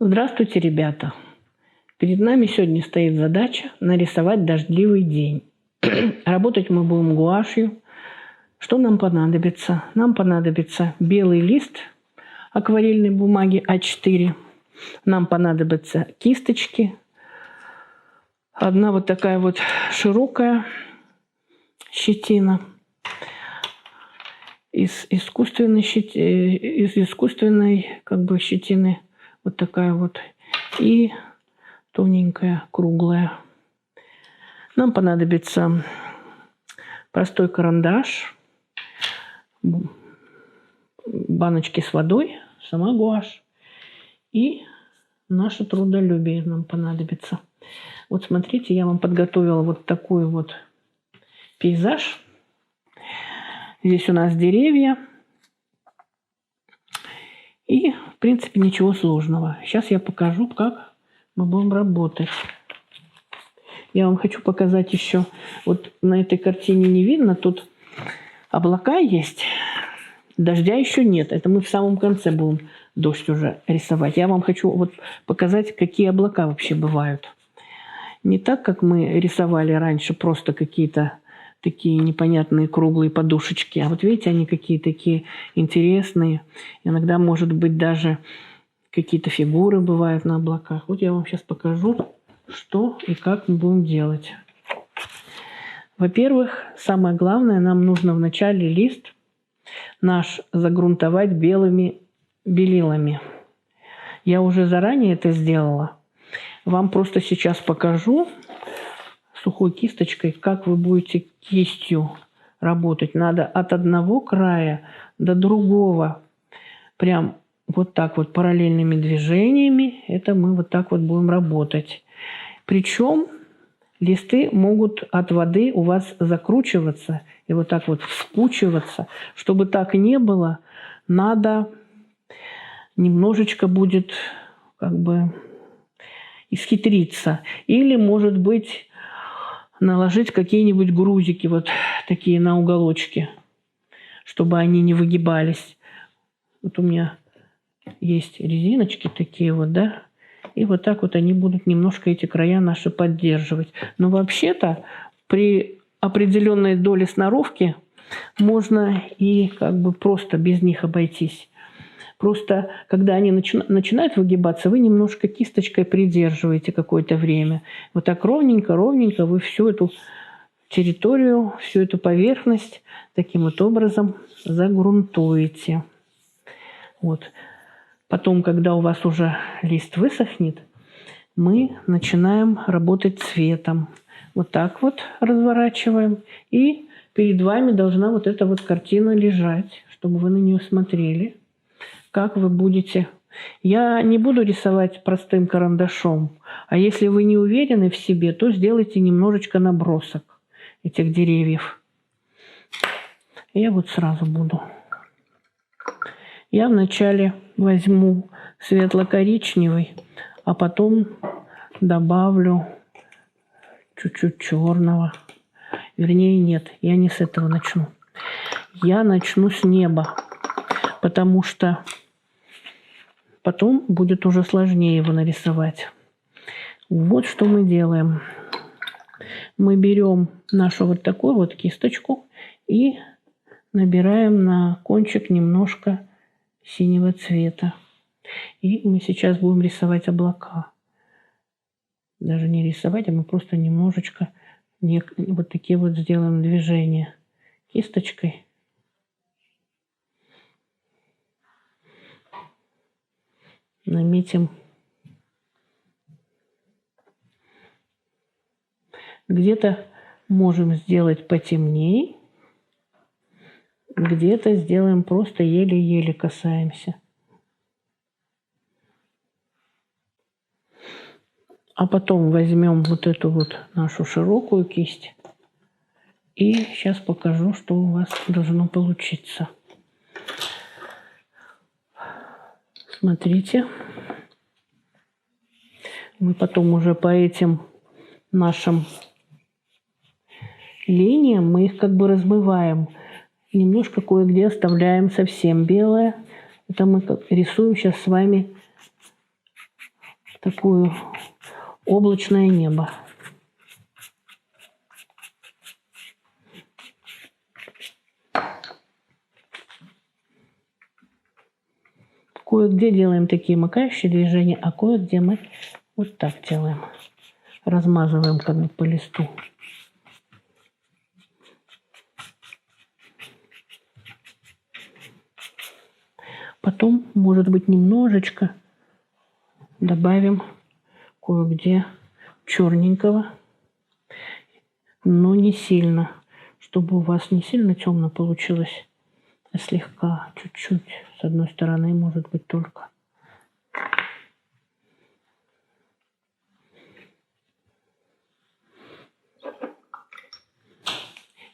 Здравствуйте, ребята! Перед нами сегодня стоит задача нарисовать дождливый день. Работать мы будем гуашью. Что нам понадобится? Нам понадобится белый лист акварельной бумаги А4. Нам понадобятся кисточки. Одна вот такая вот широкая щетина из искусственной щетины. Вот такая вот. И тоненькая, круглая. Нам понадобится простой карандаш, баночки с водой, сама гуашь и наше трудолюбие нам понадобится. Вот смотрите, я вам подготовила вот такой вот пейзаж. Здесь у нас деревья. И, в принципе, ничего сложного. Сейчас я покажу, как мы будем работать. Я вам хочу показать еще, вот на этой картине не видно, тут облака есть, дождя еще нет. Это мы в самом конце будем дождь уже рисовать. Я вам хочу вот показать, какие облака вообще бывают. Не так, как мы рисовали раньше, просто какие-то такие непонятные круглые подушечки. А вот видите, они какие такие интересные. Иногда, может быть, даже какие-то фигуры бывают на облаках. Вот я вам сейчас покажу, что и как мы будем делать. Во-первых, самое главное, нам нужно вначале лист наш загрунтовать белыми белилами. Я уже заранее это сделала. Вам просто сейчас покажу сухой кисточкой, как вы будете кистью работать. Надо от одного края до другого. Прям вот так вот параллельными движениями. Это мы вот так вот будем работать. Причем листы могут от воды у вас закручиваться и вот так вот вспучиваться. Чтобы так не было, надо немножечко будет как бы исхитриться. Или, может быть, наложить какие-нибудь грузики вот такие на уголочки, чтобы они не выгибались. Вот у меня есть резиночки такие вот, да, и вот так вот они будут немножко эти края наши поддерживать. Но вообще-то при определенной доле сноровки можно и как бы просто без них обойтись. Просто, когда они начинают выгибаться, вы немножко кисточкой придерживаете какое-то время. Вот так ровненько-ровненько вы всю эту территорию, всю эту поверхность таким вот образом загрунтуете. Вот. Потом, когда у вас уже лист высохнет, мы начинаем работать цветом. Вот так вот разворачиваем. И перед вами должна вот эта вот картина лежать, чтобы вы на нее смотрели. Как вы будете. Я не буду рисовать простым карандашом, а если вы не уверены в себе, то сделайте немножечко набросок этих деревьев. Я вот сразу буду. Я вначале возьму светло-коричневый, а потом добавлю чуть-чуть черного. Вернее, нет, я не с этого начну. Я начну с неба, потому что потом будет уже сложнее его нарисовать. Вот что мы делаем. Мы берем нашу вот такую вот кисточку и набираем на кончик немножко синего цвета. И мы сейчас будем рисовать облака. Даже не рисовать, а мы просто немножечко вот такие вот сделаем движения кисточкой. Наметим. Где-то можем сделать потемнее, где-то сделаем просто еле-еле касаемся. А потом возьмем вот эту вот нашу широкую кисть и сейчас покажу, что у вас должно получиться. Смотрите. Мы потом уже по этим нашим линиям, мы их как бы размываем. Немножко кое-где оставляем совсем белое. Это мы рисуем сейчас с вами такое облачное небо. Кое-где делаем такие макающие движения, а кое-где мы вот так делаем. Размазываем как бы по листу. Потом, может быть, немножечко добавим кое-где черненького, но не сильно, чтобы у вас не сильно темно получилось, а слегка, чуть-чуть, с одной стороны, может быть, только.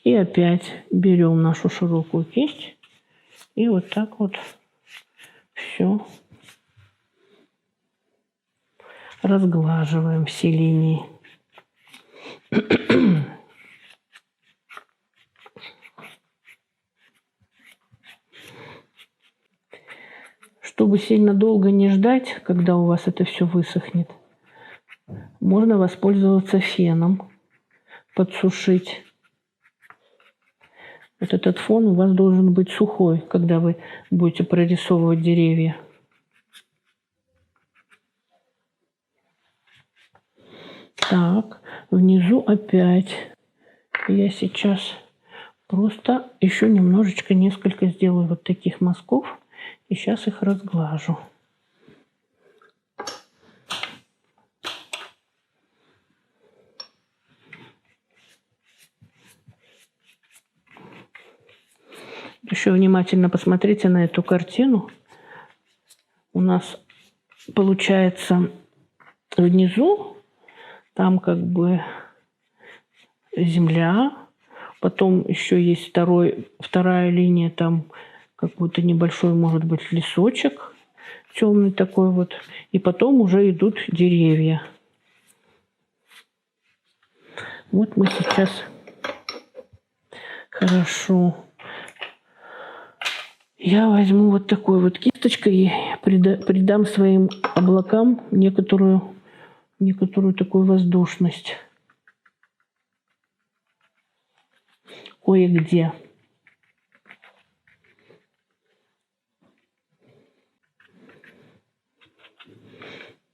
И опять берем нашу широкую кисть и вот так вот все разглаживаем все линии. Чтобы сильно долго не ждать, когда у вас это все высохнет, можно воспользоваться феном, подсушить. Вот этот фон у вас должен быть сухой, когда вы будете прорисовывать деревья. Так, внизу опять я сейчас просто еще немножечко, несколько сделаю вот таких мазков. И сейчас их разглажу. Еще внимательно посмотрите на эту картину. У нас получается внизу там как бы земля, потом еще есть вторая линия, там какой-то небольшой, может быть, лесочек темный такой вот, и потом уже идут деревья. Вот мы сейчас хорошо. Я возьму вот такой вот кисточкой и придам своим облакам некоторую такую воздушность. Кое-где.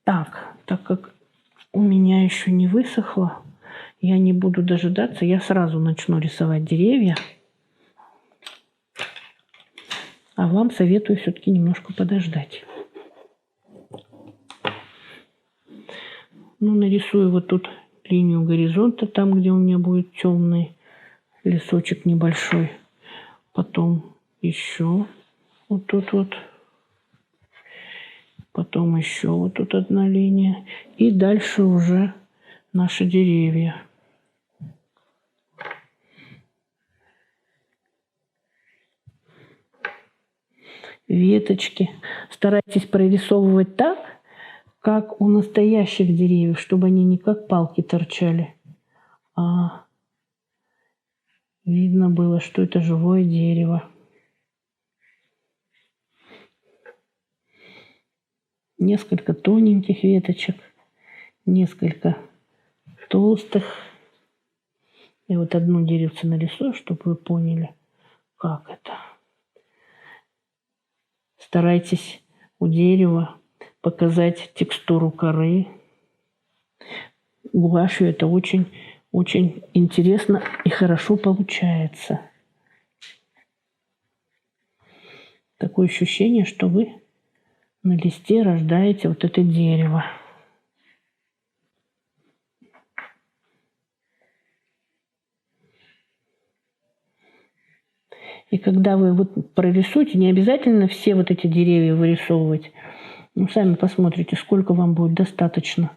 Так как у меня еще не высохло, я не буду дожидаться, я сразу начну рисовать деревья. А вам советую все-таки немножко подождать. Ну, нарисую вот тут линию горизонта, там, где у меня будет темный лесочек небольшой. Потом еще вот тут вот. Потом еще вот тут одна линия. И дальше уже наши деревья. Веточки. Старайтесь прорисовывать так, как у настоящих деревьев, чтобы они не как палки торчали, а видно было, что это живое дерево. Несколько тоненьких веточек, несколько толстых. И вот одну деревце нарисую, чтобы вы поняли, как это. Старайтесь у дерева показать текстуру коры. Гуашью это очень интересно и хорошо получается. Такое ощущение, что вы на листе рождаете вот это дерево. И когда вы вот прорисуете, не обязательно все вот эти деревья вырисовывать. Ну, сами посмотрите, сколько вам будет достаточно.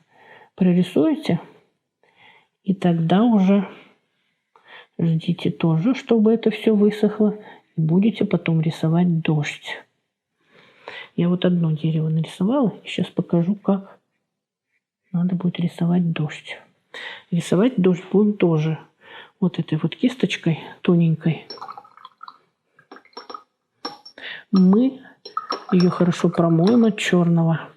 Прорисуете, и тогда уже ждите тоже, чтобы это все высохло. И будете потом рисовать дождь. Я вот одно дерево нарисовала. Сейчас покажу, как надо будет рисовать дождь. Рисовать дождь будем тоже вот этой вот кисточкой тоненькой. Мы ее хорошо промоем от черного.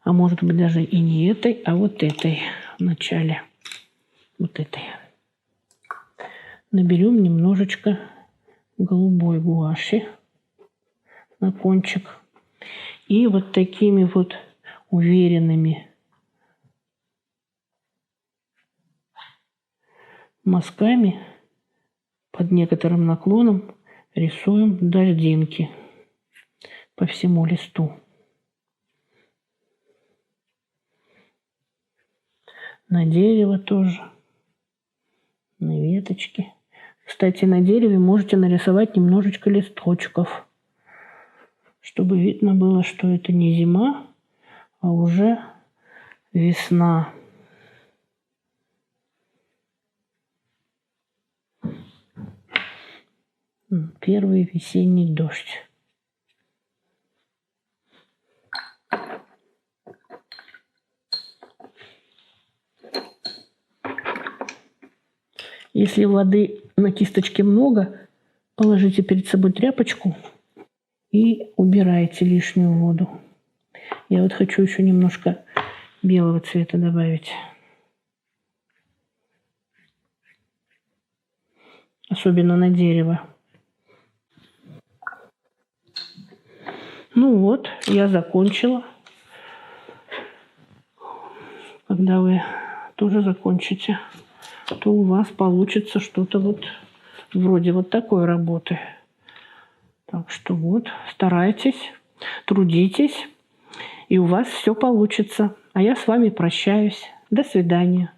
А может быть даже и не этой, а вот этой в начале. Вот этой. Наберем немножечко голубой гуаши на кончик. И вот такими вот уверенными мазками под некоторым наклоном рисуем дождинки по всему листу. На дерево тоже, на веточки. Кстати, на дереве можете нарисовать немножечко листочков, чтобы видно было, что это не зима, а уже весна. Первый весенний дождь. Если воды на кисточке много, положите перед собой тряпочку и убирайте лишнюю воду. Я вот хочу еще немножко белого цвета добавить. Особенно на дерево. Ну вот, я закончила. Когда вы тоже закончите, то у вас получится что-то вот вроде вот такой работы. Так что вот, старайтесь, трудитесь, и у вас все получится. А я с вами прощаюсь. До свидания.